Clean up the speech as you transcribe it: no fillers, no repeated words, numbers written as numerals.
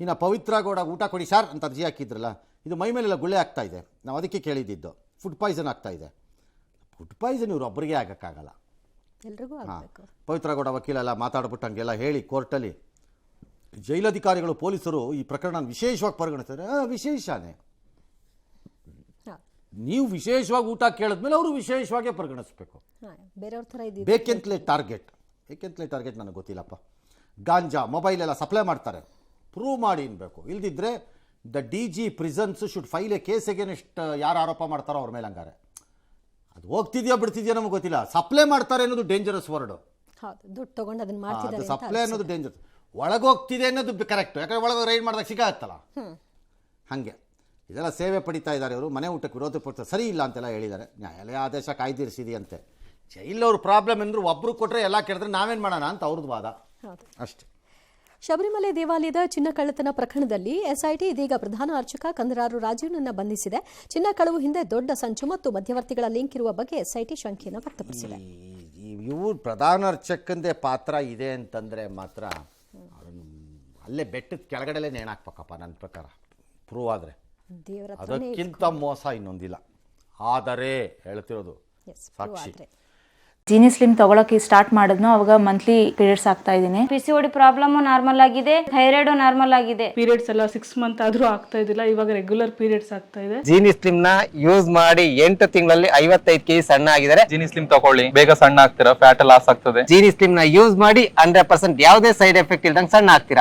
ಇನ್ನು ಪವಿತ್ರ ಗೌಡ ಊಟ ಕೊಡಿ ಸರ್ ಅಂತ ಅರ್ಜಿ ಹಾಕಿದ್ರಲ್ಲ, ಇದು ಮೈ ಮೇಲೆಲ್ಲ ಗುಳ್ಳೆ ಆಗ್ತಾ ಇದೆ. ನಾವು ಅದಕ್ಕೆ ಕೇಳಿದ್ದು, ಫುಡ್ ಪಾಯ್ಸನ್ ಆಗ್ತಾ ಇದೆ. ಫುಡ್ ಪಾಯ್ಸನ್ ಇವರು ಒಬ್ಬರಿಗೆ ಆಗೋಕ್ಕಾಗಲ್ಲ, ಎಲ್ರಿಗೂ ಆಗಬೇಕು. ಪವಿತ್ರ ಗೌಡ ವಕೀಲೆಲ್ಲ ಮಾತಾಡ್ಬಿಟ್ಟು ಹಂಗೆಲ್ಲ ಹೇಳಿ ಕೋರ್ಟಲ್ಲಿ ಜೈಲಧಿಕಾರಿಗಳು ಪೊಲೀಸರು ಈ ಪ್ರಕರಣ ವಿಶೇಷವಾಗಿ ಪರಿಗಣಿಸ್ತಾರೆ. ವಿಶೇಷನೇ, ನೀವು ವಿಶೇಷವಾಗಿ ಊಟ ಕೇಳಿದ್ಮೇಲೆ ಅವರು ವಿಶೇಷವಾಗೇ ಪರಿಗಣಿಸ್ಬೇಕು. ಬೇರೆಯವ್ರ ಥರ ಬೇಕೆಂತಲೇ ಟಾರ್ಗೆಟ್ ನನಗೆ ಗೊತ್ತಿಲ್ಲಪ್ಪ. ಗಾಂಜಾ ಮೊಬೈಲ್ ಎಲ್ಲ ಸಪ್ಲೈ ಮಾಡ್ತಾರೆ, ಪ್ರೂವ್ ಮಾಡಿ ಅನ್ಬೇಕು. ಇಲ್ದಿದ್ರೆ the DG prisons should file A case against ಯಾರು ಆರೋಪ ಮಾಡ್ತಾರೋ ಅವ್ರ ಮೇಲೆ. ಹಂಗಾರೆ ಅದು ಹೋಗ್ತಿದ್ಯೋ ಬಿಡ್ತಿದ್ಯೋ ನಮಗೆ ಗೊತ್ತಿಲ್ಲ. ಸಪ್ಲೈ ಮಾಡ್ತಾರೆ ಅನ್ನೋದು ಡೇಂಜರಸ್ ವರ್ಡ್. ದುಡ್ಡು ತಗೊಂಡು ಅದನ್ನ ಮಾಡ್ತಿದ್ದಾರೆ. ಸಪ್ಲೈ ಅನ್ನೋದು ಡೇಂಜರಸ್, ಒಳಗೋಗ್ತಿದೆ ಅನ್ನೋದು ಕರೆಕ್ಟ್. ಯಾಕಂದ್ರೆ ಒಳಗೆ ರೈಡ್ ಮಾಡಿದಾಗ ಸಿಗಾತ್ತಲ್ಲ, ಹಾಗೆ ಇದೆಲ್ಲ ಸೇವೆ ಪಡಿತಾ ಇದ್ದಾರೆ ಇವರು. ಮನೆ ಊಟಕ್ಕೆ ವಿರೋಧ ಪಡ್ತಾರೆ, ಸರಿ ಇಲ್ಲ ಅಂತೆಲ್ಲ ಹೇಳಿದ್ದಾರೆ. ನ್ಯಾಯಾಲಯ ಆದೇಶ ಕಾಯ್ದಿರಿಸಿದೆಯಂತೆ. ಜೈಲವ್ರ ಪ್ರಾಬ್ಲಮ್ ಅಂದ್ರೆ ಒಬ್ಬರು ಕೊಟ್ಟರೆ ಎಲ್ಲ ಕೆಡಿದ್ರೆ ನಾವೇನು ಮಾಡೋಣ ಅಂತ ಅವ್ರದ್ದು ವಾದ ಅಷ್ಟೇ. ಶಬರಿಮಲೆ ದೇವಾಲಯದ ಚಿನ್ನ ಕಳ್ಳತನ ಪ್ರಕರಣದಲ್ಲಿ SIT ಇದೀಗ ಪ್ರಧಾನ ಅರ್ಚಕ ಕಂದರಾರು ರಾಜೀವ್ನನ್ನ ಬಂಧಿಸಿದೆ. ಚಿನ್ನ ಕಳವು ಹಿಂದೆ ದೊಡ್ಡ ಸಂಚು ಮತ್ತು ಮಧ್ಯವರ್ತಿಗಳ ಲಿಂಕ್ ಇರುವ ಬಗ್ಗೆ SIT ಶಂಕೆಯನ್ನು ವ್ಯಕ್ತಪಡಿಸಿದೆ. ಇವ್ರು ಪ್ರಧಾನ ಅರ್ಚಕಂದೇ ಪಾತ್ರ ಇದೆ ಅಂತಂದರೆ ಮಾತ್ರ ಅಲ್ಲೇ ಬೆಟ್ಟದ ಕೆಳಗಡೆಲೇ ನೇಣಾಕ್ಬೇಕಪ್ಪ ನನ್ನ ಪ್ರಕಾರ, ಪ್ರೂವ್ ಆದರೆ. ಅದಕ್ಕಿಂತ ಮೋಸ ಇನ್ನೊಂದಿಲ್ಲ. ಆದರೆ ಹೇಳ್ತಿರೋದು ಸಾಕ್ಷಿ. ಜೀನಿ ಸ್ಲಿಮ್ ತಗೊಳಕ್ಕೆ ಸ್ಟಾರ್ಟ್ ಮಾಡಿದ್ನೋ ಅವಾಗ ಮಂತ್ಲಿ ಪೀರಿಯಡ್ಸ್ ಆಗ್ತಾ ಇದ್ದೀನಿ. PCOD ಪ್ರಾಬ್ಲಮ್ ನಾರ್ಮಲ್ ಆಗಿದೆ, ಥೈರಾಯ್ಡ್ ನಾರ್ಮಲ್ ಆಗಿದೆ. ಪೀರಿಯಡ್ಸ್ ಎಲ್ಲ 6 ಮಂತ್ ಆದ್ರೂ ಆಗ್ತಾ ಇದ್ದಿಲ್ಲ, ಇವಾಗ ರೆಗ್ಯುಲರ್ ಪೀರಿಯಡ್ಸ್ ಆಗ್ತಾ ಇದೆ. ಜೀನಿ ಸ್ಲಿಮ್ ನ ಯೂಸ್ ಮಾಡಿ 8 ತಿಂಗಳಲ್ಲಿ 55 kg ಸಣ್ಣ ಆಗಿದ್ದಾರೆ. ಜೀನಿ ಸ್ಲಿಮ್ ತಗೊಳ್ಳಿ, ಬೇಗ ಸಣ್ಣ ಆಗ್ತೀರಾ, ಫ್ಯಾಟ್ ಲಾಸ್ ಆಗ್ತದೆ. ಜೀನಿ ಸ್ಲಿಮ್ ನ ಯೂಸ್ ಮಾಡಿ 100% ಯಾವುದೇ ಸೈಡ್ ಎಫೆಕ್ಟ್ ಇಲ್ದಂಗೆ ಸಣ್ಣ ಆಗ್ತೀರಾ.